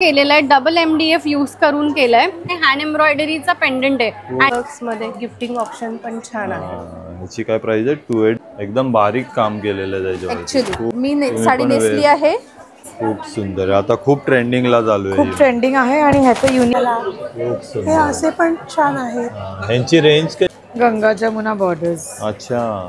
केलेला आहे, double MDF use करून केलाय. हँड एम्ब्रॉयडरीचा पेंडंट आहे. बॉक्स मध्ये गिफ्टिंग ऑप्शन पण छान आहे. याची काय प्राइस आहे? 28. एकदम बारीक काम केलेलं आहे त्याच्यावर. ऍक्च्युअली मी साडी नेसली आहे. खूप सुंदर. आता खूप ट्रेंडिंगला चालू आहे. खूप ट्रेंडिंग आहे आणि ह्याचं युनिक खूप सुंदर. हे असे पण छान आहेत. ह्यांची रेंज काय? गंगा जमुना बॉर्डर्स. अच्छा.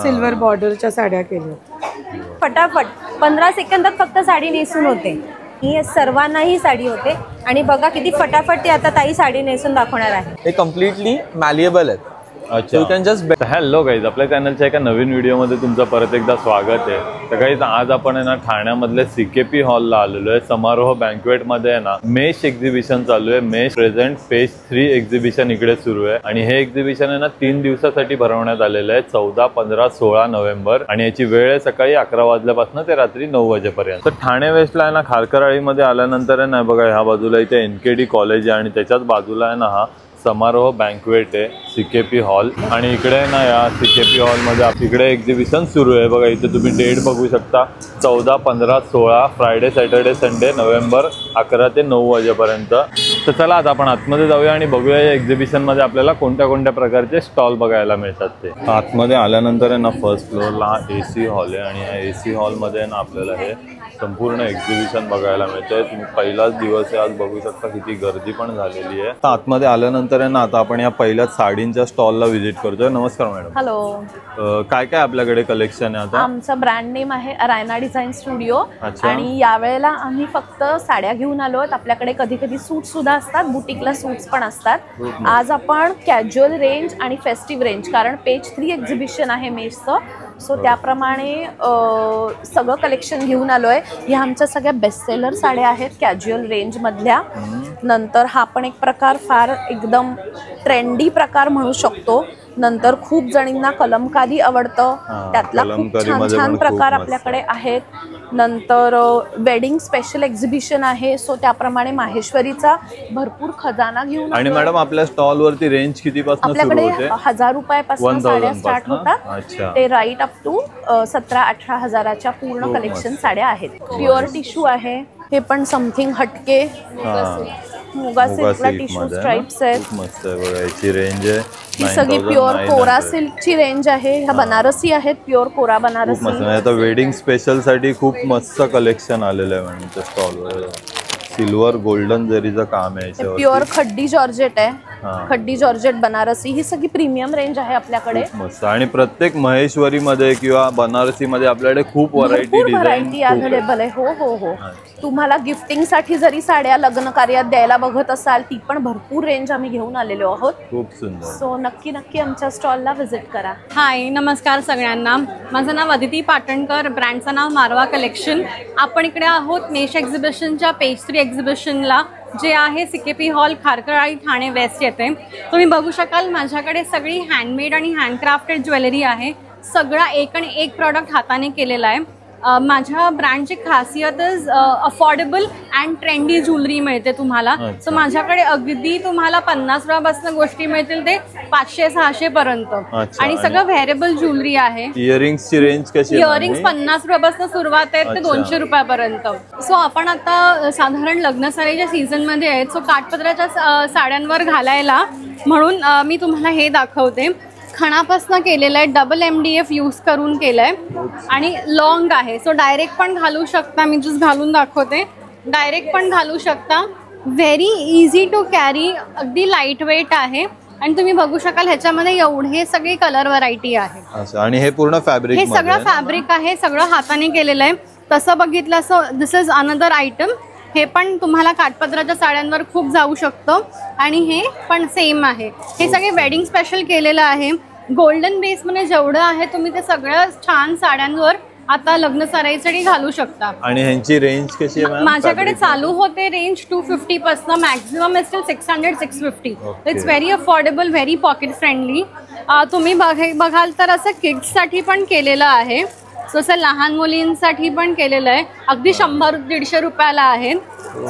सिल्वर बॉर्डरच्या साड्या केल्या. फटाफट 15 सेकंदात फक्त साडी नेसून होते. ही सर्वांनाही साडी होते आणि बघा किती फटाफट ती आता ताई साडी नेसून दाखवणार आहे. हे कम्प्लिटली मॅलिएबल आहेत. अच्छा. You can just. Hello guys, आपल्या चॅनलच्या एका नवीन व्हिडिओमध्ये तुमचं परत एकदा स्वागत आहे. तर गाईज आज आपण आहे ना ठाण्यामधल्या CKP हॉलला आलेलो आहे. समारोह बँक्वेटमध्ये आहे ना मेश एक्झिबिशन चालू आहे. मेश प्रेझेंट फेज 3 एक्झिबिशन इकडे सुरू आहे आणि हे एक्झिबिशन आहे ना 3 दिवसासाठी भरवण्यात आलेलं आहे. 14, 15, 16 नोव्हेंबर आणि याची वेळ आहे सकाळी 11 वाजल्यापासून ते रात्री 9 वाजेपर्यंत. तर ठाणे वेस्टला आहे ना खारकराळीमध्ये आल्यानंतर आहे ना बघा ह्या बाजूला इथे NKD कॉलेज आहे आणि त्याच्याच बाजूला आहे ना हा समारोह बँक्वेट आहे CKP हॉल. आणि इकडे ना या CKP हॉलमध्ये इकडे एक्झिबिशन सुरू आहे. बघा इथे तुम्ही डेट बघू शकता. 14, 15, 16 फ्रायडे, सॅटर्डे, संडे, नोव्हेंबर 11 ते 9 वाजेपर्यंत. तर चला आता आपण आतमध्ये जाऊया आणि बघूया या एक्झिबिशनमध्ये आपल्याला कोणत्या कोणत्या प्रकारचे स्टॉल बघायला मिळतात ते. आतमध्ये आल्यानंतर आहे ना फर्स्ट फ्लोअरला हा AC हॉल आहे आणि या AC हॉलमध्ये ना आपल्याला हे संपूर्ण एक्झिबिशन बघायला मिळतंय. तुम्ही पहिलाच दिवस आहे आज, बघू शकता किती गर्दी पण झालेली आहे. आतमध्ये आल्यानंतर आहे ना आता आपण या पहिल्याच साडींच्या स्टॉलला व्हिजिट करतोय. नमस्कार मॅडम. हॅलो. काय काय आपल्याकडे कलेक्शन आहे आता? आमचं ब्रँड नेम आहे रायना डिझाईन स्टुडिओ आणि यावेळेला आम्ही फक्त साड्या घेऊन आलो आहोत. आपल्याकडे कधी कधी सूट सुद्धा असतात, बुटीकला सूट्स पण असतात. आज आपण कॅज्युअल रेंज आणि फेस्टिव्ह रेंज, कारण पेज 3 एक्झिबिशन आहे मेशचं, सो त्याप्रमाणे सगळं कलेक्शन घेऊन आलोय. ह्या आमच्या सगळ्या बेस्ट सेलर साड्या आहेत कॅज्युअल रेंज मधल्या. नंतर हा पण एक प्रकार फार एकदम ट्रेंडी प्रकार म्हणू शकतो. नंतर खूप जणींना कलमकारी आवडतं, त्यातला खूप छान छान प्रकार आपल्याकडे आहेत. नंतर वेडिंग स्पेशल एक्झिबिशन आहे, सो त्याप्रमाणे माहेश्वरीचा भरपूर खजाना घेऊन. आणि मॅडम आपल्या स्टॉल वरती रेंज किती पासून आपल्याकडे 1000 रुपयापासून साड्या स्टार्ट होतात ते राईट अप टू 17-18 हजाराच्या पूर्ण कलेक्शन साड्या आहेत. प्युअर टिश्यू आहे, हे पण समथिंग हटके. मुगा सिल्कला टिश्यू स्ट्राइप्स आहेत. मस्त आहे बघा. याची रेंज आहे. ही सगळी प्युअर कोरा सिल्कची रेंज आहे. ह्या बनारसी आहेत, प्युअर कोरा बनारसी. आता वेडिंग स्पेशल साठी खूप मस्त कलेक्शन आलेलं आहे मॅडम त्या स्टॉलवर. सिल्वर गोल्डन जरीचं काम आहे. प्युअर खड्डी जॉर्जेट आहे, खड्डी जॉर्जेट बनारसी. ही सगळी प्रीमियम रेंज आहे आपल्याकडे. मस्त. आणि प्रत्येक महेश्वरी मध्ये किंवा बनारसी मध्ये आपल्याकडे खूप व्हरायटी अवेलेबल आहे. हो हो हो. तुम्हाला गिफ्टिंग साठी जरी साड्या लग्न कार्यात द्यायला बघत असाल, ती पण भरपूर रेंज आम्ही घेऊन आलेलो आहोत. खूप सुंदर. सो नक्की नक्की आमच्या स्टॉलला व्हिजिट करा. हाय, नमस्कार सगळ्यांना. माझं नाव अदिती पाटणकर, ब्रँडचं नाव मारवा कलेक्शन. आपण इकडे आहोत मेश एक्झिबिशनच्या पेज 3 एक्झिबिशनला, जे आहे CKP हॉल खारकराळी ठाणे वेस्ट येथे. तुम्ही बघू शकाल माझ्याकडे सगळी हँडमेड आणि हँडक्राफ्टेड ज्वेलरी आहे. सगळा एक आणि एक प्रॉडक्ट हाताने केलेला आहे. माझ्या ब्रँडची खासियतच अफोर्डेबल अँड ट्रेंडी ज्वेलरी मिळते तुम्हाला. सो माझ्याकडे अगदी तुम्हाला 50 रुपयापासून गोष्टी मिळतील ते 500-600 पर्यंत. आणि सगळं व्हेरिएबल ज्वेलरी आहे. इयरिंग्सची रेंज कशी? इयरिंग्स 50 रुपयापासून सुरुवात आहे ते 200 रुपयापर्यंत. सो आपण आता साधारण लग्न साडीच्या सीझन मध्ये आहेत, सो काठपदराच्या साड्यांवर घालायला म्हणून मी तुम्हाला हे दाखवते. खणापासून केलेलं आहे, डबल MDF यूज करून केलंय आणि लॉंग आहे. सो डायरेक्ट पण घालू शकता. मी जस्ट घालून दाखवते. डायरेक्ट पण घालू शकता. व्हेरी इझी टू कॅरी, अगदी लाईट वेट आहे. आणि तुम्ही बघू शकाल ह्याच्यामध्ये एवढे सगळे कलर व्हरायटी आहे. आणि हे पूर्ण फॅब्रिक, हे सगळं फॅब्रिक आहे, सगळं हाताने केलेलं आहे. तसं बघितलं असं दिस इज अनदर आयटम. हे पण तुम्हाला काठपदराच्या साड्यांवर खूप जाऊ शकतं आणि हे पण सेम आहे. हे सगळे वेडिंग स्पेशल केलेलं आहे. गोल्डन बेसमध्ये जेवढं आहे तुम्ही ते सगळं छान साड्यांवर आता लग्न सराईसाठी घालू शकता. आणि ह्यांची रेंज कशी आहे? माझ्याकडे चालू होते रेंज 250 पासून, maximum is still 600-650. It's very affordable, very pocket friendly. तुम्ही बघाल तर असं किड्ससाठी पण केलेलं आहे. जसं लहान मुलींसाठी पण केलेलं आहे. अगदी 100-150 रुपयाला आहे.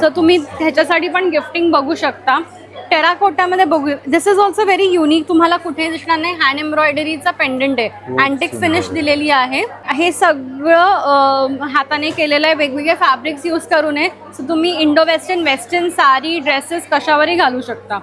सो तुम्ही ह्याच्यासाठी पण गिफ्टिंग बघू शकता. टेराकोटामध्ये बघू. दिस इज ऑल्सो व्हेरी युनिक. तुम्हाला कुठे दिसणार नाही. हँड एम्ब्रॉयडरीचा पेंडंट आहे. अँटिक फिनिश दिलेली आहे. हे सगळं हाताने केलेलं आहे. वेगवेगळे फॅब्रिक्स यूज करून आहे. सो तुम्ही इंडो वेस्टर्न साडी ड्रेसेस कशावरही घालू शकता.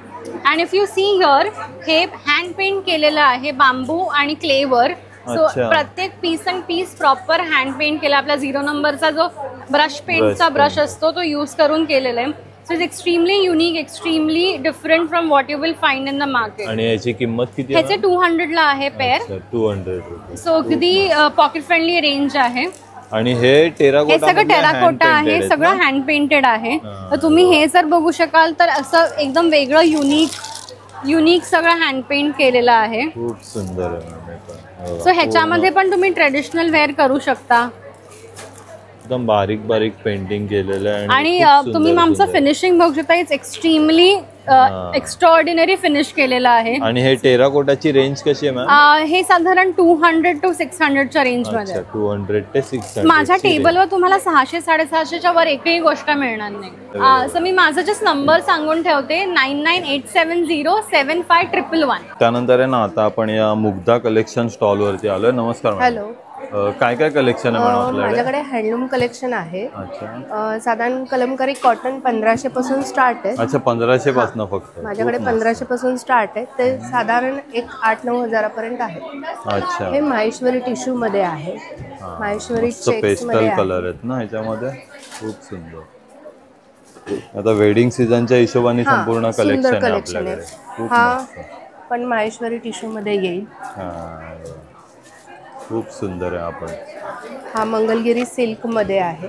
And if you see here, हे हँड पेंट केलेलं आहे बांबू आणि क्लेवर. सो प्रत्येक piece and piece proper hand paint केला. आपला 0 नंबरचा जो ब्रश पेंटचा ब्रश असतो तो यूज करून केलेला आहे. So it's extremely unique, extremely different from what you will find in the market. आणि याची किंमत किती आहे? ह्याचे 200 ला आहे पेअर. 200 रुपये. सो अगदी पॉकेट फ्रेंडली रेंज आहे. आणि हे टेराकोटा, हे सगळं टेराकोटा आहे. सगळं हँड पेंटेड आहे. तर तुम्ही हे जर बघू शकाल तर असं एकदम वेगळं युनिक सगळं हँड पेंट केलेलं आहे. खूप सुंदर आहे. सो ह्याच्यामध्ये पण तुम्ही ट्रेडिशनल वेअर करू शकता. एकदम बारीक बारीक पेंटिंग केलेलं आहे. आणि तुम्ही आमचं फिनिशिंग बघू शकता. इट्स एक्स्ट्रीमली एक्स्ट्रॉर्डिनरी फिनिश केलेलं आहे. आणि हे टेराकोटाची रेंज कशी आहे मॅम? हे साधारण 200 to 600 च्या रेंज मध्ये. 200 ते 600. माझ्या टेबलवर तुम्हाला 600-650च्या वर एकही गोष्ट मिळणार नाही. असं मी माझा जस्ट नंबर सांगून ठेवते, 9987075111. त्यानंतर आहे ना, आता आपण या मुग्धा कलेक्शन स्टॉल वरती आलोय. नमस्कार मॅडम. हॅलो. काय काय कलेक्शन आहे मॅडम आपल्याकडे? माझ्याकडे हँडलूम कलेक्शन आहे. अच्छा. साधारण कलमकारी कॉटन 1500 पासून स्टार्ट आहे. अच्छा, 1500 पासून फक्त? माझ्याकडे 1500 पासून स्टार्ट आहे. ते साधारण एक 8-9 हजारापर्यंत आहे. अच्छा. हे माहेश्वरी टिश्यू मध्ये आहे. माहेश्वरी चेक्स मध्ये पेस्टल कलर आहेत ना ह्याच्यामध्ये. खूप सुंदर. आता वेडिंग सीझनच्या हिशोबाने संपूर्ण कलेक्शन आहे आपल्याकडे. हा पण माहेश्वरी टिश्यू मध्ये येईल. खूप सुंदर आहे. आपण हा मंगलगिरी सिल्क मध्ये आहे.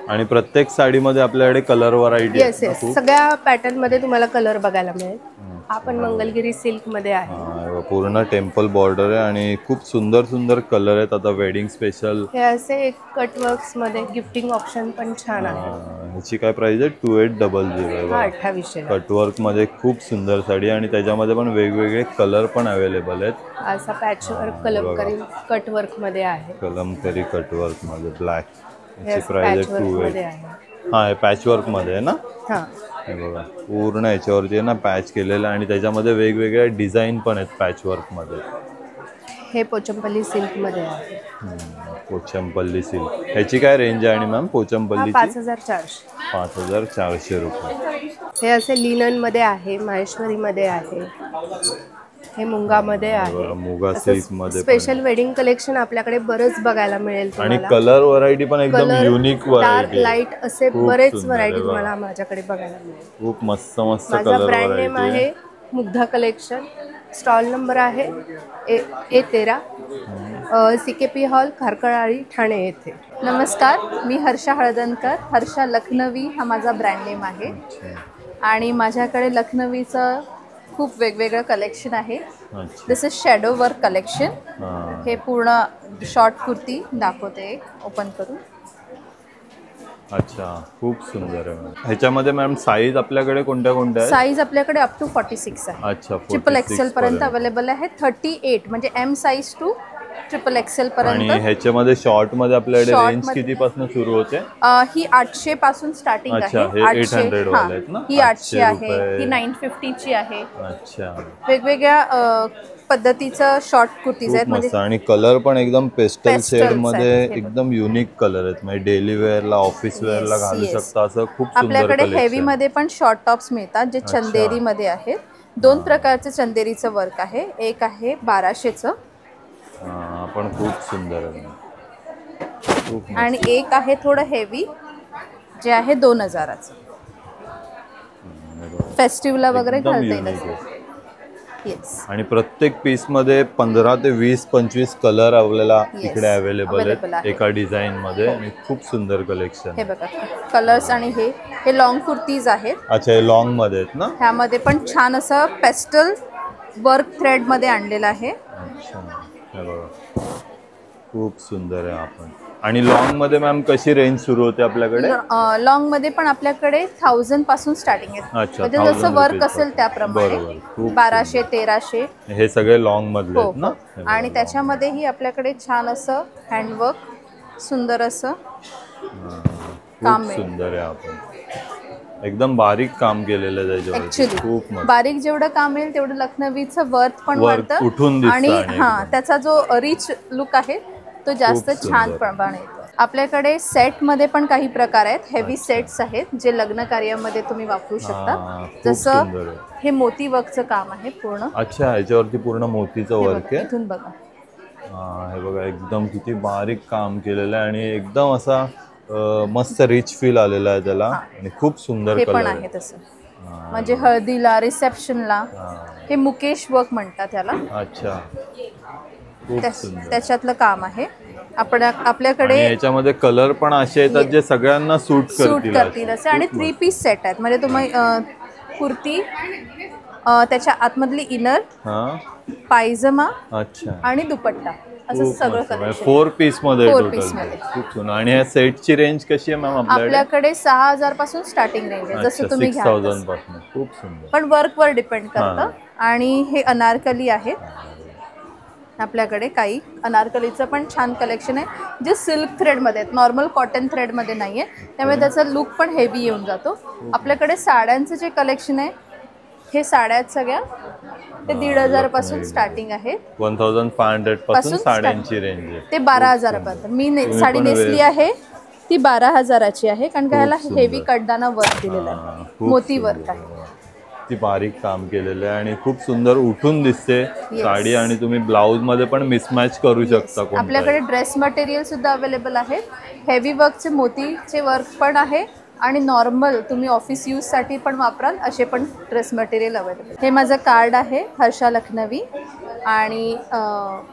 आणि प्रत्येक साडीमध्ये आपल्याकडे कलर व्हरायटी. येस येस, सगळ्या पॅटर्न मध्ये तुम्हाला कलर बघायला मिळेल. हा पण मंगलगिरी सिल्क मध्ये आहे. पूर्ण टेम्पल बॉर्डर आहे आणि खूप सुंदर सुंदर कलर आहेत. आता वेडिंग स्पेशल हे असे कटवर्क्स मध्ये गिफ्टिंग ऑप्शन पण छान आहे. ह्याची काय प्राइस आहे? 2800 आहे. 2800. कटवर्क मध्ये खूप सुंदर साडी आणि त्याच्यामध्ये पण वेगवेगळे कलर पण अवेलेबल आहेत. असा पॅचवर्क कलमकारी कटवर्क मध्ये आहे. कलमकारी कटवर्क मध्ये ब्लॅक. ह्याची प्राइस आहे 2800. हा, हे पॅचवर्क मध्ये आहे ना? हा, हे बघा पूर्ण याच्यावरती आहे ना पॅच केलेलं आणि त्याच्यामध्ये वेगवेगळ्या डिझाईन पण आहेत पॅचवर्क मध्ये. हे पोचमपल्ली सिल्क मध्ये आहे. पोचमपल्ली सिल्क. ह्याची काय रेंज आहे आणि मॅम पोचमपल्ली? 5400. 5400 रुपये. हे असे लिनन मध्ये आहे. माहेश्वरी मध्ये आहे. हे मुंगामध्ये आहे. मुगा सिल्क मध्ये स्पेशल वेडिंग कलेक्शन आपल्याकडे बरंच बघायला मिळेल आणि तुम्हाला. कलर व्हरायटी पण एकदम युनिक डार्क व्हरायटी. लाईट असे बरेच व्हरायटी तुम्हाला माझ्याकडे बघायला मिळेल. खूप मस्त मस्त माझा कलर ब्रँड नेम व्हरायटी आहे मुग्धा कलेक्शन. स्टॉल नंबर आहे A13, CKP हॉल, खारकळाळी, ठाणे येथे. नमस्कार, मी हर्षा हळदणकर. हर्षा लखनवी हा माझा ब्रँड नेम आहे. आणि माझ्याकडे लखनवीचं खूप वेगवेगळं कलेक्शन आहे. दिस इज शॅडो वर्क कलेक्शन. हे पूर्ण शॉर्ट कुर्ती दाखवते ओपन करून. अच्छा, खूप सुंदर आहे. ह्याच्यामध्ये मॅम साईज आपल्याकडे कोणत्या कोणत्या आहेत? साईज आपल्याकडे अप टू 46 आहे. अच्छा, ट्रिपल एक्सेल पर्यंत अवेलेबल आहे. 38 म्हणजे M size to triple XL पर्यंत. आणि ह्याच्यामध्ये शॉर्ट मध्ये आपल्याकडे रेंज किती पासून सुरू होते? ही 800 पासून स्टार्टिंग आहे. 800 वाले आहेत ना? ही 800 आहे. ही 950 ची आहे. अच्छा, वेगवेगळ्या पद्धतीचं शॉर्ट कुर्तीज आहेत. म्हणजे आणि कलर पण एकदम पेस्टल शेड मध्ये एकदम युनिक कलर आहेत. म्हणजे डेली वेअर ला, ऑफिस वेअर ला घालू शकता असं खूप सुंदर. आपल्याकडे हेवी मध्ये पण शॉर्ट टॉप्स मिळतात जे चंदेरी मध्ये आहेत. 2 प्रकारचे चंदेरीचं वर्क आहे. एक आहे 1200चं पण खूप सुंदर आहे. आणि एक आहे थोडं हेवी जे आहे 2000चं. फेस्टिवलला वगैरे घालता येईल. येस. आणि प्रत्येक पीस मध्ये 15 ते 20-25 कलर आपल्याला इकडे अवेलेबल आहेत एका डिझाईन मध्ये. आणि खूप सुंदर कलेक्शन. हे बघा कलर्स. आणि हे लॉंग कुर्तीज आहेत. अच्छा, हे लॉंग मध्ये आहेत ना? ह्यामध्ये पण छान असं पेस्टल वर्क थ्रेड मध्ये आणलेलं आहे. अच्छा, हे बघा खूप सुंदर आहे. आपण आणि लॉंग मध्ये मॅम कशी रेंज सुरू होते आपल्याकडे? लॉंग मध्ये पण आपल्याकडे 1000 पासून स्टार्टिंग आहे. म्हणजे जसं वर्क असेल त्याप्रमाणे 1200, 1300 हे सगळे लॉंग मधले आहेत ना? आणि त्याच्यामध्येही आपल्याकडे छान असं हँडवर्क सुंदर असं काम आहे. सुंदर आहे. आपण एकदम बारीक काम केलेलं आहे त्याच्यावर. ऍक्च्युली खूप मस्त. बारीक जेवढं काम येईल तेवढं लखनवीचं वर्थ पण वर्क वाढतं उठून दिसतं आणि आणि हा एकदम. त्याचा जो रिच लुक आहे तो जास्त खूप छान सुंदर. प्रमाणे येतो. आपल्याकडे सेट मध्ये पण काही प्रकार आहेत, हेवी सेट्स आहेत जे लग्न कार्यामध्ये तुम्ही वापरू हा, शकता. खूप जसं सुंदर आहे. हे मोती वर्कचं काम आहे पूर्ण. अच्छा, याच्यावरती पूर्ण मोतीचं हे वर्क बघा, आहे. इथून बघा हा, हे बघा एकदम किती बारीक काम केलेलं आहे आणि एकदम असा मस्त रिच फील आलेला आहे त्याला आणि खूप सुंदर हे पण कलर आहे तसं. म्हणजे हळदीला, रिसेप्शनला हे मुकेश वर्क म्हणतात त्याला. अच्छा, खूप सुंदर. त्याच्यातलं काम आहे. आणि आपल्याकडे याच्यामध्ये कलर पण असे येतात जे सगळ्यांना सूट करतील असे आणि 3 पीस सेट आहेत. म्हणजे तुम्ही कुर्ती, त्याच्या आतमधली इनर, हा, पायजमा अच्छा, आणि दुपट्टा असं सगळं collection. 4 पीस मध्ये 4 टोटल. piece मध्ये. खूप सुंदर. आणि या सेटची रेंज कशी आहे मॅम आपल्याकडे? आपल्याकडे 6000 पासून स्टार्टिंग रेंज आहे, जसं तुम्ही घ्याल 6000 तसं. पासून. खूप सुंदर. पण वर्कवर डिपेंड करतं. आणि हे अनारकली आहेत. आपल्याकडे काही अनारकलीचं पण छान कलेक्शन आहे जे सिल्क थ्रेडमध्ये आहेत, नॉर्मल कॉटन थ्रेडमध्ये नाही आहे. त्यामुळे त्याचा लुक पण हेवी येऊन जातो. आपल्याकडे साड्यांचं जे कलेक्शन आहे, हे साड्या आहेत सगळ्या, ते 1500 पासून स्टार्टिंग आहे. 1500 पासून साड्यांची रेंज आहे. ते 12000 पर्यंत. मी साडी नेसली आहे ती 12000ची आहे, कारण का ह्याला हेवी कडदाना वर्क दिलेला आहे, मोती वर्क आहे. ती बारीक काम केलेलं आहे आणि खूप सुंदर उठून दिसते साडी. आणि तुम्ही ब्लाऊज मध्ये पण मिसमॅच करू शकता. आपल्याकडे ड्रेस मटेरियल सुद्धा अवेलेबल आहे. हेवी वर्कचे मोतीचे वर्क पण आहे आणि नॉर्मल तुम्ही ऑफिस यूज साठी पण वापराल असे पण ड्रेस मटेरियल अवेलेबल. हे माझं कार्ड आहे हर्षा लखनवी आणि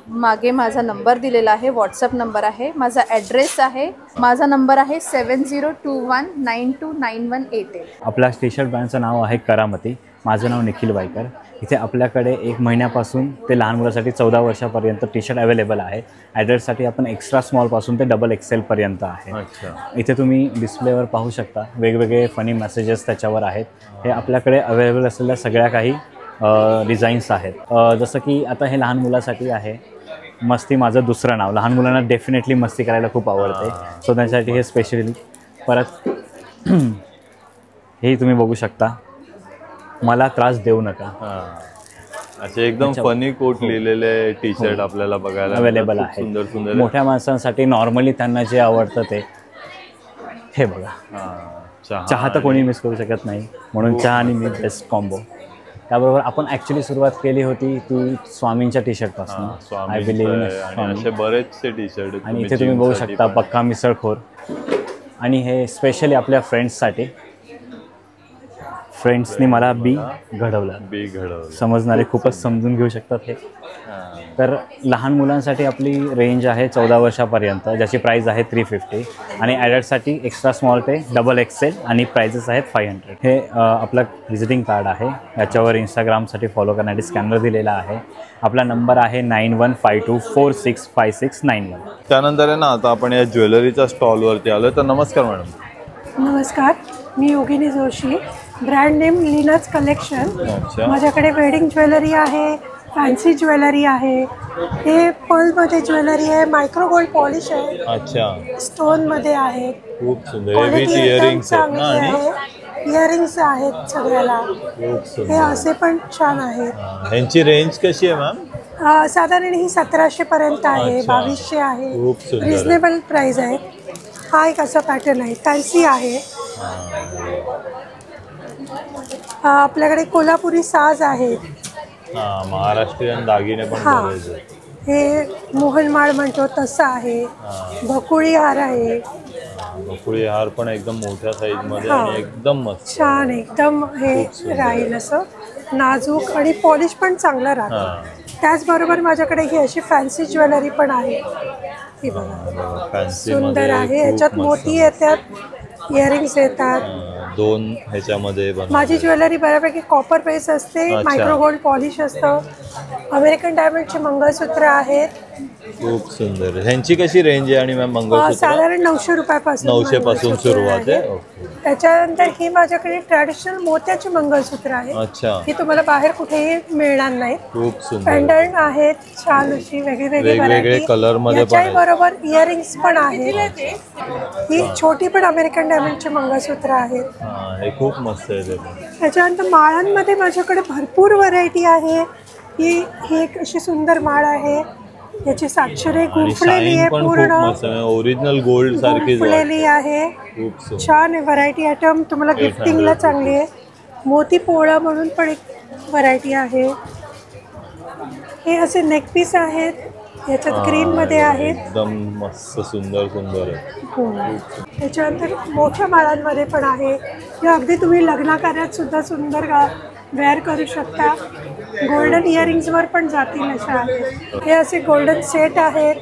मागे माझा नंबर दिलेला आहे, व्हॉट्सअप नंबर आहे, माझा ॲड्रेस आहे. माझा नंबर आहे 7021929188. आपल्या टी शर्ट ब्रँडचं नाव आहे करामती. माझं नाव निखिल वायकर. इथे आपल्याकडे 1 महिन्यापासून ते लहान मुलासाठी 14 वर्षापर्यंत टी शर्ट अवेलेबल आहे. ॲडल्टसाठी आपण एक्स्ट्रा स्मॉलपासून ते डबल XL पर्यंत आहे. इथे तुम्ही डिस्प्लेवर पाहू शकता वेगवेगळे फनी मेसेजेस त्याच्यावर आहेत. हे आपल्याकडे अवेलेबल असलेल्या सगळ्या काही डिझाईन्स आहेत. जसं की आता हे लहान मुलासाठी आहे, मस्ती माझं दुसरं नाव. लहान मुलांना डेफिनेटली मस्ती करायला खूप आवडते, सो त्यासाठी हे स्पेशली. परत हे तुम्ही बघू शकता, मला त्रास देऊ नका. असे एकदम फनी कोट लिहिलेले टी शर्ट आपल्याला बघायला अवेलेबल आहे. सुंदर सुंदर. मोठ्या माणसांसाठी नॉर्मली त्यांना जे आवडतं ते हे बघा. चहा तर कोणी मिस करू शकत नाही, म्हणून चहा आणि मी बेस्ट कॉम्बो. त्याबरोबर आपण ॲक्च्युली सुरुवात केली होती ती स्वामींच्या टी शर्टपासून. आय बिलीव्ह इन असे बरेचसे टी शर्ट. आणि इथे तुम्ही बघू शकता पक्का मिसळखोर. आणि हे स्पेशली आपल्या फ्रेंड्ससाठी. फ्रेंड्सनी मला बी घडवलं. समजणारे खूपच समजून घेऊ शकतात हे. तर लहान मुलांसाठी आपली रेंज आहे 14 वर्षापर्यंत, ज्याची प्राईज आहे 350. आणि ॲडल्टसाठी एक्स्ट्रा स्मॉल ते डबल XL आणि प्राइजेस आहेत 500. हे आपलं व्हिजिटिंग कार्ड आहे. याच्यावर इंस्टाग्रामसाठी फॉलो करण्यासाठी स्कॅनर दिलेला आहे. आपला नंबर आहे 9152465691. त्यानंतर आहे ना, आता आपण या ज्वेलरीच्या स्टॉलवरती आलो. तर नमस्कार मॅडम. नमस्कार, मी योगिनी जोशी. ब्रँड नेम लिनच कलेक्शन. माझ्याकडे वेडिंग ज्वेलरी आहे, फॅन्सी ज्वेलरी आहे, हे पर्लमध्ये ज्वेलरी आहे, मायक्रो गोल्ड पॉलिश आहे. अच्छा, स्टोनमध्ये आहे. खूप सुंदर. इयरिंग्स इयरिंग्स आहेत सगळ्याला. हे असे पण छान आहेत. ह्यांची रेंज कशी आहे मॅम? साधारण ही 1700 पर्यंत आहे, 2200 आहे. रिजनेबल प्राइस आहे. हा एक असा पॅटर्न आहे, फॅन्सी आहे. आपल्याकडे कोल्हापुरी साज आहेत. महाराष्ट्रीयन दागिने पण बरेच आहेत. हे मोहनमाळ म्हणतो तसं आहे. भकुळी हार आहे. भकुळी हार पण एकदम मोठ्या साईज मध्ये आणि एकदम मस्त छान, एकदम हे राहील असं नाजूक आणि पॉलिश पण चांगलं राहतं. त्याचबरोबर माझ्याकडे ही अशी फॅन्सी ज्वेलरी पण आहे. ही बघा, सुंदर आहे. ह्याच्यात मोती येतात, इयरिंग्स येतात. 2 ह्याच्यामध्ये माझी ज्वेलरी बऱ्यापैकी कॉपर बेस असते, मायक्रो गोल्ड पॉलिश असतं. अमेरिकन डायमंडचे मंगळसूत्र आहेत. खूप सुंदर. ह्यांची कशी रेंज आहे? आणि मॅम मंगळसूत्र साधारण 900 रुपयापासून 900 पासून सुरुवात आहे. त्याच्यानंतर ही माझ्याकडे ट्रॅडिशनल मोत्याची मंगळसूत्र आहे. अच्छा. ही तुम्हाला बाहेर कुठेही मिळणार नाही. खूप सुंदर. पेंडंट आहेत छान अशी वेगवेगळे कलर मध्ये पण आहे. बरोबर इयरिंग्स पण आहेत. ही छोटी पण अमेरिकन डायमंडची मंगळसूत्र आहेत. हे खूप मस्त आहे. त्याच्यानंतर माळांमध्ये माझ्याकडे भरपूर व्हरायटी आहे. ही एक अशी सुंदर माळ आहे. याची 700 गुंफलेली आहे. पूर्ण ओरिजिनल गोल्ड सारखी गुंफलेली आहे. छान आहे. व्हरायटी आयटम तुम्हाला गिफ्टिंगला चांगली आहे. मोती पोळा म्हणून पण एक व्हरायटी आहे. हे असे नेकपीस आहेत. याच्यात ग्रीन मध्ये आहेत. एकदम मस्त सुंदर सुंदर आहे. त्याच्यानंतर मोठ्या माळांमध्ये पण आहे. हे अगदी तुम्ही लग्न कार्यात सुद्धा सुंदर वेअर करू शकता. गोल्डन इयरिंग्स वर पण जातील अशा आहेत. हे असे गोल्डन सेट आहेत.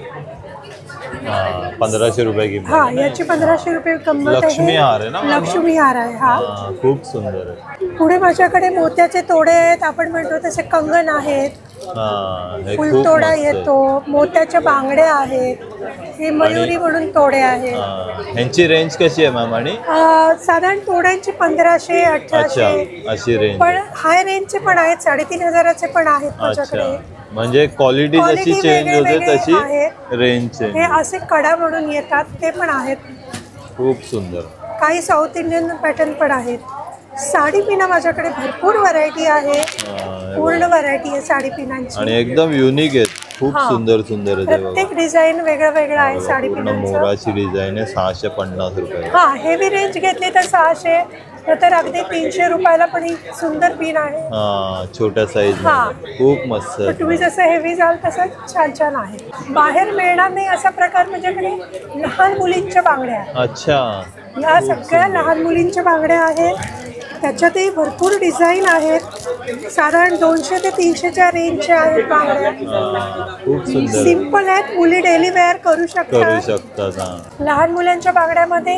1500 रुपये किंमत. हा, याची 1500 रुपये किंमत आहे. लक्ष्मी हार आहे ना? लक्ष्मी हार आहे हा. खूप सुंदर आहे. पुढे माझ्याकडे मोत्याचे तोडे आहेत. आपण म्हणतो तसे कंगन आहेत. फुलतोडा येतो. मोत्याच्या बांगड्या आहेत. हे मयुरी म्हणून तोडे आहेत. ह्यांची रेंज कशी आहे मॅम? आणि साधारण तोड्यांची 1500 1800 अशी रेंज. पण हाय रेंजचे पण आहेत. 3500चे पण आहेत माझ्याकडे. म्हणजे क्वालिटी जशी चेंज होते तशी रेंज चेंज. हे असे कडा म्हणून येतात ते पण आहेत. खूप सुंदर. काही साऊथ इंडियन पॅटर्न पण आहेत. साडी पिना माझ्याकडे भरपूर व्हरायटी आहे. पूर्ण व्हरायटी आहे साडी पिनांची आणि एकदम युनिक आहे. खूप सुंदर सुंदर आहे. प्रत्येक डिझाईन वेगळं वेगळं आहे साडी पिनांचं. मोराची डिझाईन आहे. 650 रुपये. हा, हेवी रेंज घेतली तर 600. तर अगदी 300 रुपयाला पण ही सुंदर पिन आहे. छोट्या साईज. खूप मस्त. तुम्ही जसं हेवी जाल तसं छान छान आहे. बाहेर मिळणार नाही असा प्रकार माझ्याकडे लहान मुलींच्या बांगड्या आहेत. अच्छा. या सगळ्या लहान मुलींच्या बांगड्या आहेत. त्याच्यातही भरपूर डिझाईन आहेत. साधारण 200 ते 300च्या रेंजच्या आहेत बांगड्या. खूप सुंदर. सिंपल आहेत. मुली डेली वेअर करू शकतात. लहान मुलांच्या बांगड्यामध्ये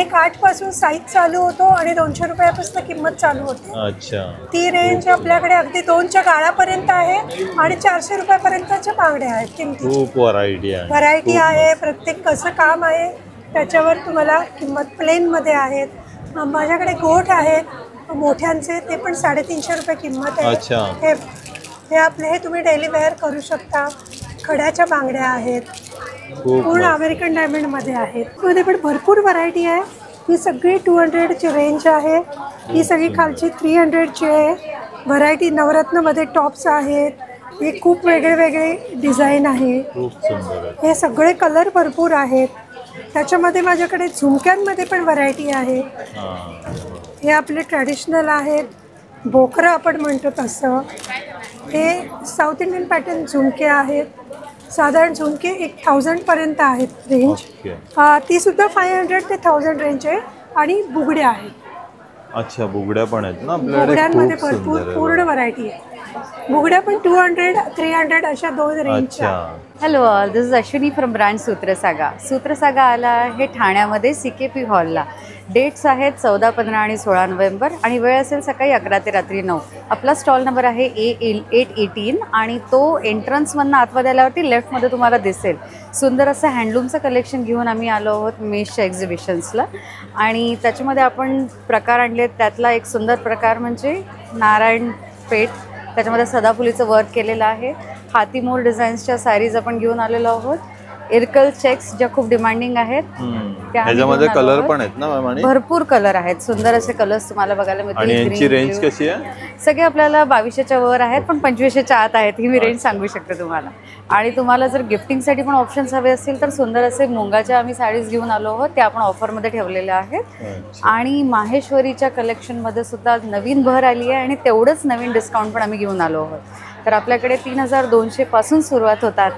1.8 पासून साईज चालू होतो आणि 200 रुपयापासून किंमत चालू होते. अच्छा. ती रेंज आपल्याकडे अगदी 2च्या गाळापर्यंत आहे आणि 400 रुपयापर्यंतच्या बांगड्या आहेत. किमती खूप व्हरायटी आहे. प्रत्येक कसं काम आहे त्याच्यावर तुम्हाला किंमत. प्लेनमध्ये आहेत. माझ्याकडे गोठ आहेत मोठ्यांचे. ते पण 350 रुपये किंमत आहे. हे आपले हे तुम्ही डेली वेअर करू शकता. खड्याच्या बांगड्या आहेत. पूर्ण अमेरिकन डायमंड मध्ये आहेत. मध्ये पण भरपूर व्हरायटी आहे. ही सगळी 200ची रेंज आहे. ही सगळी खालची 300ची आहे. व्हरायटी नवरत्नमध्ये टॉप्स आहेत. हे खूप वेगळे वेगळे डिझाईन आहे. हे सगळे कलर भरपूर आहेत. त्याच्यामध्ये माझ्याकडे झुमक्यांमध्ये पण व्हरायटी आहे. हे आपले ट्रॅडिशनल आहेत. बोकरा आपण म्हणतो तसं. हे साऊथ इंडियन पॅटर्न झुमके आहेत. साधारण झुमके 1000 पर्यंत आहेत रेंज. ती सुद्धा 500 ते 1000 रेंज आहे. आणि बुगड्या आहेत. अच्छा, बुगड्या पण आहेत ना आपल्याकडे. बुगड्यांमध्ये भरपूर पूर्ण व्हरायटी आहे. बुगड्या पण 200 300 अशा 2 रेंजच्या. Hello all, this is Ashwini from brand Sutrasaga. Sutrasaga आला आहे ठाण्यामध्ये CKP हॉलला. डेट्स आहेत 14, 15 आणि 16 नोव्हेंबर आणि वेळ असेल सकाळी 11 ते रात्री 9. आपला स्टॉल नंबर आहे A818 आणि तो एंट्रन्समधनं आतमध्ये आल्यावरती लेफ्टमध्ये तुम्हाला दिसेल. सुंदर असं हँडलूमचं कलेक्शन घेऊन आम्ही आलो आहोत मेशच्या एक्झिबिशन्सला. आणि त्याच्यामध्ये आपण प्रकार आणले. त्यातला एक सुंदर प्रकार म्हणजे नारायण पेठ. त्याच्यामध्ये सदाफुलीचं वर्क केलेलं आहे. हातीमोर डिझाईन्सच्या साडीज आपण घेऊन आलेलो आहोत. इरकल चेक्स ज्या खूप डिमांडिंग आहेत. त्याच्यामध्ये कलर पण आहेत ना मॅम? भरपूर कलर आहेत. सुंदर असे कलर्स तुम्हाला बघायला मिळतील. आणि यांची रेंज कशी आहे? सगळे आपल्याला 2200च्या वर आहेत पण 2500च्या आत आहेत. ही मी रेंज सांगू शकते तुम्हाला. आणि तुम्हाला जर गिफ्टिंगसाठी पण ऑप्शन्स हवे असतील तर सुंदर असे मुंगाच्या आम्ही साडीज घेऊन आलो आहोत. त्या आपण ऑफरमध्ये ठेवलेल्या आहेत. आणि माहेश्वरीच्या कलेक्शनमध्ये सुद्धा नवीन भर आली आहे आणि तेवढंच नवीन डिस्काउंट पण आम्ही घेऊन आलो आहोत. तर आपल्याकडे 3200 पासून सुरुवात होतात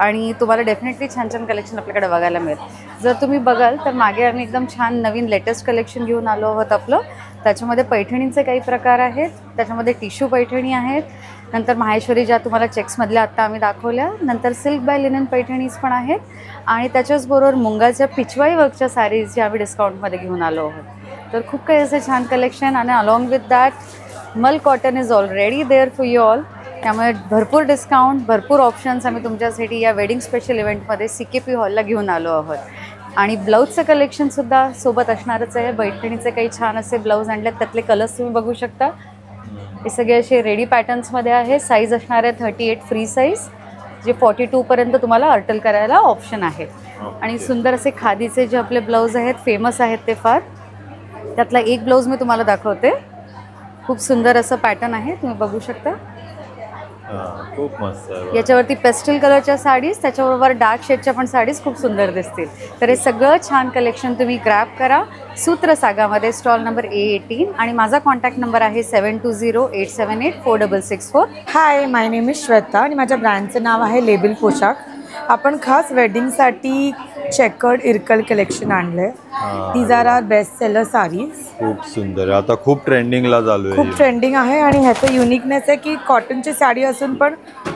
आणि तुम्हाला डेफिनेटली छान छान कलेक्शन आपल्याकडे बघायला मिळेल. जर तुम्ही बघाल तर मागे आम्ही एकदम छान नवीन लेटेस्ट कलेक्शन घेऊन आलो आहोत आपलं. त्याच्यामध्ये पैठणींचे काही प्रकार आहेत. त्याच्यामध्ये टिश्यू पैठणी आहेत. नंतर माहेश्वरी ज्या तुम्हाला चेक्समधल्या आत्ता आम्ही दाखवल्या. नंतर सिल्क बाय लिनन पैठणीज पण आहेत. आणि त्याच्याचबरोबर मुंगाच्या पिचवाई वर्कच्या साडीज ज्या आम्ही डिस्काउंटमध्ये घेऊन आलो आहोत. तर खूप काही असे छान कलेक्शन. आणि along with that mul cotton is already there for you all. त्यामुळे भरपूर डिस्काउंट भरपूर ऑप्शन्स आम्ही तुमच्यासाठी या वेडिंग स्पेशल इव्हेंटमध्ये CKP हॉलला घेऊन आलो आहोत. आणि ब्लाऊजचं कलेक्शन सुद्धा सोबत असणारच आहे. पैठणीचे काही छान असे ब्लाऊज आणलेत, त्यातले कलर्स तुम्ही बघू शकता. हे सगळे असे रेडी पॅटर्न्समध्ये आहे. साईज असणार आहे 38 फ्री साईज, जे 42 पर्यंत तुम्हाला अर्टल करायला ऑप्शन आहे. आणि सुंदर असे खादीचे जे आपले ब्लाऊज आहेत, फेमस आहेत ते फार. त्यातला एक ब्लाऊज मी तुम्हाला दाखवते. खूप सुंदर असं पॅटर्न आहे, तुम्ही बघू शकता. खूप मस्त आहे. याच्यावरती पेस्टल कलरच्या साडीज, त्याच्याबरोबर डार्क शेडच्या पण साडीज खूप सुंदर दिसतील. तर हे सगळं छान कलेक्शन तुम्ही ग्रॅब करा सूत्रसागामध्ये, स्टॉल नंबर A18. आणि माझा कॉन्टॅक्ट नंबर आहे 7208784664. Hi, my name is Shweta आणि माझ्या ब्रँडचं नाव आहे लेबल पोशाख. आपण खास वेडिंगसाठी चेकर्ड इरकल कलेक्शन आणलंय. These are are best seller sarees. खूप सुंदर, आता खूप ट्रेंडिंगला चालू आहे. खूप ट्रेंडिंग आहे आणि ह्याचं युनिकनेस आहे की कॉटनची साडी असून पण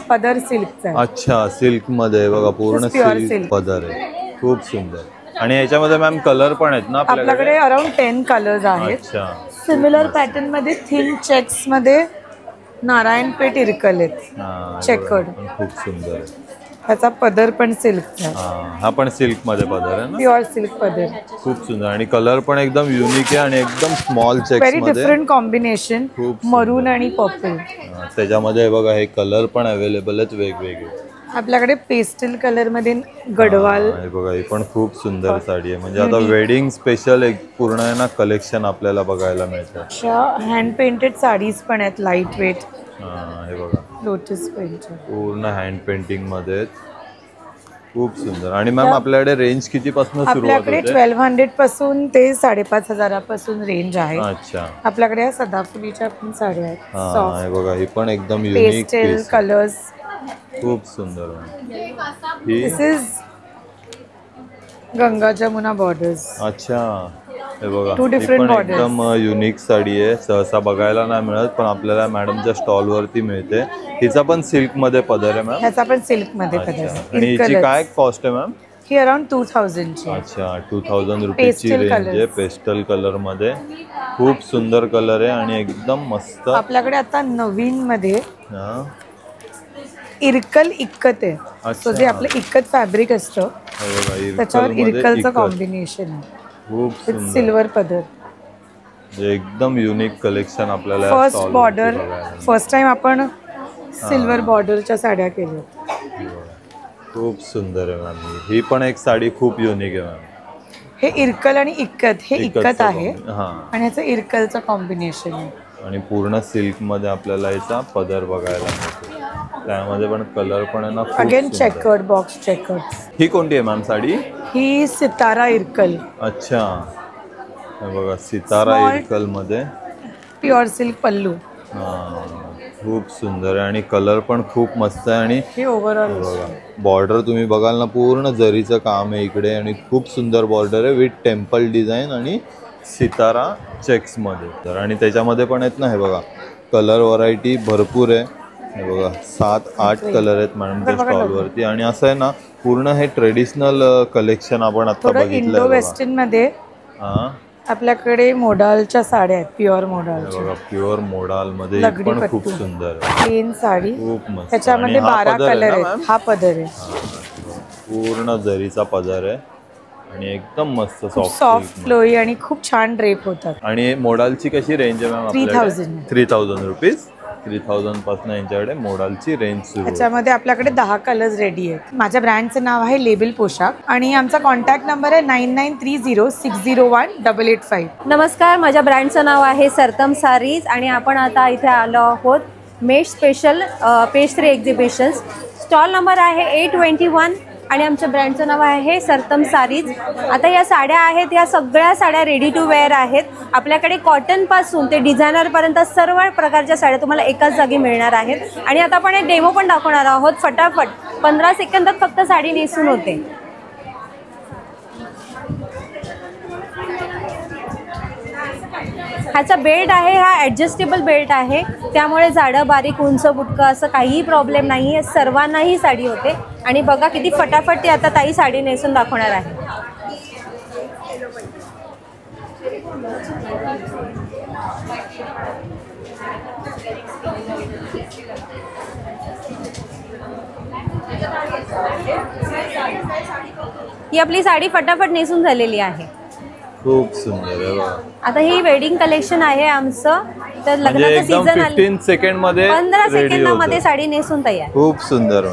पदर सिल्कचा आहे. अच्छा, सिल्क मध्ये बघा, पूर्ण सिल्क पदर आहे. खूप सुंदर. आणि याच्यामध्ये मॅम कलर पण आहेत ना आपल्याकडे? अराउंड 10 कलर्स आहेत. अच्छा. सिमिलर पॅटर्न मध्ये थिन चेक्स मध्ये नारायणपेठ इरकल आहेत चेकर्ड. खूप सुंदर आहे. ह्याचा पदर पण सिल्कचा. हा पण सिल्क मध्ये पदर आहे ना? प्युअर सिल्क पदर. खूप सुंदर. आणि कलर पण एकदम युनिक आहे आणि एकदम स्मॉल चेक्स मध्ये. व्हेरी डिफरंट कॉम्बिनेशन, मरून आणि पर्पल. त्याच्यामध्ये बघा हे कलर पण अवेलेबल आहेत वेगवेगळे. आपल्याकडे पेस्टल कलर मध्ये गडवाल. बघा ही पण खूप सुंदर साडी आहे. म्हणजे आता वेडिंग स्पेशल एक पूर्ण आहे ना कलेक्शन आपल्याला बघायला मिळतं. हँड पेंटेड साडीज पण आहेत, लाईट वेट. हे बघा लोटस पेंटेड, पूर्ण हँड पेंटिंग मध्ये. खूप सुंदर. आणि मॅम आपल्याकडे रेंज किती पासून सुरुवात होते? आपल्याकडे 1200 पासून ते 5500 पासून रेंज आहे. अच्छा. आपल्याकडे सदाफुलीच्या पण साड्या आहेत. हे बघा ही पण एकदम युनिक पेस्टल कलर्स. खूप सुंदर. दिस इज गंगा जमुना बॉर्डर्स. अच्छा, हे बघा टू डिफरंट बॉर्डर्स. एकदम युनिक साडी आहे, सहसा बघायला नाही मिळत, पण आपल्याला मॅडमच्या स्टॉल वरती मिळते. हिचा पण सिल्क मध्ये पदर आहे मॅम? ह्याचा पण सिल्क मध्ये पदर आहे. आणि हिची काय कॉस्ट आहे मॅम? ही अराउंड 2000 ची. अच्छा, 2000 रुपयाची रेंज आहे. पेस्टल कलर मध्ये खूप सुंदर कलर आहे आणि एकदम मस्त. आपल्याकडे आता नवीन मध्ये इरकल इक्कत आहे. सो जे आपलं इक्कत फॅब्रिक असतं त्याच्यावर इरकलचं कॉम्बिनेशन आहे. खूप सुंदर. सिल्वर पदर. एकदम युनिक कलेक्शन आपल्याला. फर्स्ट बॉर्डर, फर्स्ट टाइम आपण सिल्वर बॉर्डरच्या साड्या केल्या. खूप सुंदर आहे मॅम. ही पण एक साडी खूप युनिक आहे मॅम. हे इरकल आणि इक्कत, हे इक्कत आहे आणि ह्याचं इरकलचं कॉम्बिनेशन आहे. आणि पूर्ण सिल्क मध्ये आपल्याला याचा पदर बघायला मिळतो. त्यामध्ये पण कलर पण आहे ना. Again checkered, box checkered. ही कोणती आहे मॅम साडी? ही सितारा इरकल. अच्छा, बघा सितारा इरकल मध्ये प्युअर सिल्क पल्लू. खूप सुंदर आहे आणि कलर पण खूप मस्त आहे. आणि हे ओव्हरऑल बघा बॉर्डर तुम्ही बघाल ना, पूर्ण जरीचं काम आहे इकडे आणि खूप सुंदर बॉर्डर आहे विथ टेम्पल डिझाईन आणि सितारा चेक्स मध्ये. आणि त्याच्यामध्ये पण आहेत ना, हे बघा कलर व्हरायटी भरपूर आहे. हे बघा 7-8 कलर आहेत मॅडमच्या स्टॉल वरती. आणि असं आहे ना, पूर्ण हे ट्रेडिशनल कलेक्शन आपण आता बघितलं. इंडो वेस्टर्न मध्ये आपल्याकडे मोडालच्या साड्या आहेत, प्युअर मोडाल. बघा प्युअर मोडाल मध्ये पण खूप सुंदर प्लेन साडी. खूप मस्त. त्याच्यामध्ये 12 कलर आहेत. हा पदर आहे, पूर्ण जरीचा पदर आहे आणि एकदम मस्त सॉफ्ट फ्लोई आणि खूप छान ड्रेप होतात. आणि मोडालची कशी रेंज आहे मॅम? 3000 रुपीज. 3000 पासून यांच्याकडे मोडालची रेंज सुरू. त्याच्यामध्ये आपल्याकडे 10 कलर्स रेडी आहेत. माझ्या ब्रँडचं नाव आहे लेबल पोशाख आणि आमचा कॉन्टॅक्ट नंबर आहे 9930601885. नमस्कार, माझ्या ब्रँडचं नाव आहे सरतम सारीज आणि आपण आता इथे आलो आहोत mesh special page 3 exhibitions. Stall number आहे 821 आणि आमच्या ब्रँडचं नाव आहे सरतम सारीज. आता या साड्या आहेत, या सगळ्या साड्या रेडी टू वेअर आहेत. आपल्याकडे कॉटनपासून ते डिझायनरपर्यंत सर्व प्रकारच्या साड्या तुम्हाला एकाच जागी मिळणार आहेत. आणि आता आपण एक डेमो पण दाखवणार आहोत. फटाफट 15 सेकंदात फक्त साडी नेसून होते. ह्याचा बेल्ट आहे, हा ॲडजस्टेबल बेल्ट आहे, त्यामुळे जाडं बारीक उंच बुटकं असं काहीही प्रॉब्लेम नाही आहे. सर्वांनाही साडी होते. आणि बघा किती फटाफट ती आता ताई साडी नेसून दाखवणार आहे. ही आपली साडी फटाफट नेसून झालेली आहे. खूप सुंदर आहे बघा. आता ही वेडिंग कलेक्शन आहे आमचं. तर लग्नाचं सीझन आलं, 15 सेकंड मध्ये 15 सेकंदामध्ये साडी नेसून तयार. खूप सुंदर.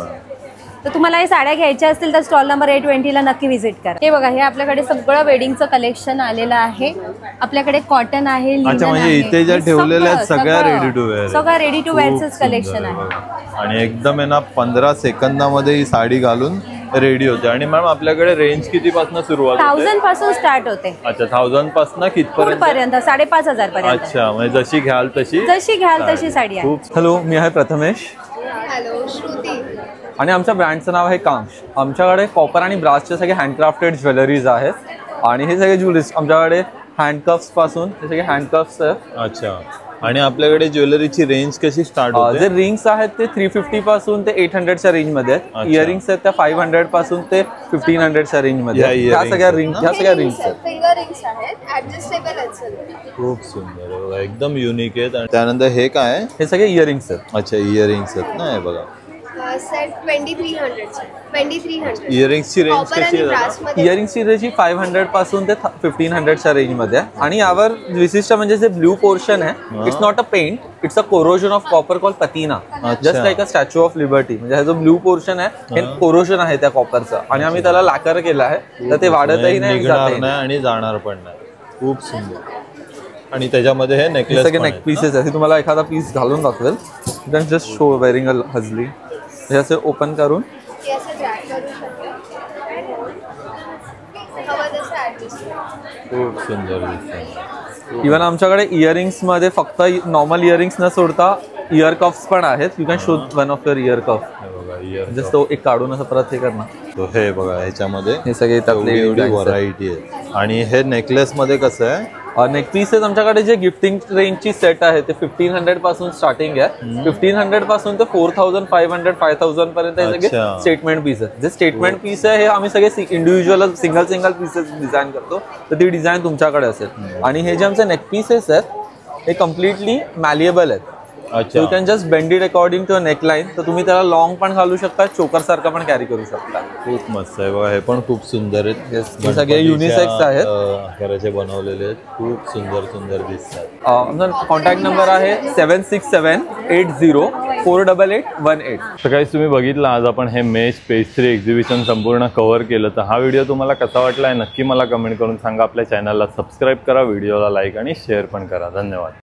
तर तुम्हाला हे साड्या घ्यायच्या असतील तर स्टॉल नंबर 820 ला नक्की व्हिजिट करा. हे बघा, हे आपल्याकडे सगळं वेडिंगचं कलेक्शन आलेलं आहे. आपल्याकडे कॉटन आहे, लिनन म्हणजे आहे. इथे ज्या ठेवलेल्या आहेत सगळ्या रेडी टू वेअर, सगळं रेडी टू वेअरच कलेक्शन आहे. आणि एकदम आहे ना 15 सेकंदामध्ये ही साडी घालून रेडी होते. आणि मॅम आपल्याकडे रेंज किती पासून सुरुवात होते? 1000 पासून स्टार्ट होते. अच्छा, 1000 पासून कितपर्यंत? 5,500 पर्यंत. अच्छा, म्हणजे जशी घ्याल तशी साडी आहे. हॅलो, मी आहे प्रथमेश. हॅलो, श्रुती. आणि आमच्या ब्रँडचं नाव आहे कांश. आमच्याकडे कॉपर आणि ब्रासचे सगळे हँडक्राफ्टेड ज्वेलरीज आहेत. आणि हे सगळे ज्वेलरीज आमच्याकडे हँडकफ्स पासून हे सगळे हँडकफ्स आहेत. अच्छा, आणि आपल्याकडे ज्वेलरीची रेंज कशी स्टार्ट होते? जे रिंग्स आहेत ते 350 पासून ते 800च्या रेंज मध्ये आहेत. इयरिंग्स आहेत त्या 500 पासून ते 1500च्या रेंज मध्ये. ह्या सगळ्या रिंग्स आहेत. फिंगर रिंग्स आहेत, ऍडजस्टेबल आहेत. खूप सुंदर, एकदम युनिक आहेत. आणि त्यानंतर हे काय? हे सगळे इयरिंग्स आहेत. अच्छा, इयरिंग्स आहेत ना. हे बघा, सेट 2300. इयरिंग्सची रेंज कशी आहे? इयरिंग्सची रेंज 500 पासून ते 1500च्या रेंज मध्ये आहे. आणि यावर विशिष्ट म्हणजे जे ब्ल्यू पोर्शन आहे, it's not a paint, it's a corrosion of copper call patina, just like a Statue of Liberty. म्हणजे हा जो ब्ल्यू पोर्शन आहे हे कोरोजन आहे त्या कॉपरचं. आणि आम्ही त्याला लाकर केलं आहे, तर ते वाढतही नाही आणि जाणार पण नाही. खूप सुंदर. आणि त्याच्यामध्ये हे नेकलेस, सगळे नेक पीसेस आहेत. तुम्हाला एखादा पीस घालून दाखवेल. Then just show wearing a हजली. हे असे ओपन करून खूप सुंदर दिसतं. इव्हन आमच्याकडे इयरिंग्स मध्ये फक्त नॉर्मल इयरिंग्स न सोडता इयर कफ्स पण आहेत. You can show one of your ear cuff. Just तो एक काढून असं परत हे करणार. हे बघा, ह्याच्यामध्ये हे सगळे एवढी व्हरायटी आहे. आणि हे नेकलेस मध्ये कसं आहे? नेक पीसेस आमच्याकडे जे गिफ्टिंग रेंजची सेट आहे ते 1500 पासून स्टार्टिंग आहे. 1500 पासून ते 4500 5000 पर्यंत हे सगळे स्टेटमेंट पीस आहे. जे स्टेटमेंट पीस आहे हे आम्ही सगळे इंडिव्हिज्युअल सिंगल पीसेस डिझाईन करतो, तर ती डिझाईन तुमच्याकडे असेल. आणि हे जे आमचे नेक पीसेस आहेत हे कम्प्लिटली मॅलिएबल आहेत. You can just bend it according to a neckline. तर तुम्ही त्याला लॉंग पण घालू शकता, चोकर सारखं पण कॅरी करू शकता. खूप मस्त आहे बघा. हे पण खूप सुंदर आहेत. हे सगळे युनिसेक्स आहेत, आकाराचे बनवलेले आहेत. खूप सुंदर दिसतात. आमचा कॉन्टॅक्ट नंबर आहे 7678048818. तर काही तुम्ही बघितलं, आज आपण हे मेश पेस्ट्री एक्झिबिशन संपूर्ण कव्हर केलं. तर हा व्हिडिओ तुम्हाला कसा वाटला आहे नक्की मला कमेंट करून सांगा. आपल्या चॅनलला सबस्क्राईब करा, व्हिडिओला लाईक आणि शेअर पण करा. धन्यवाद.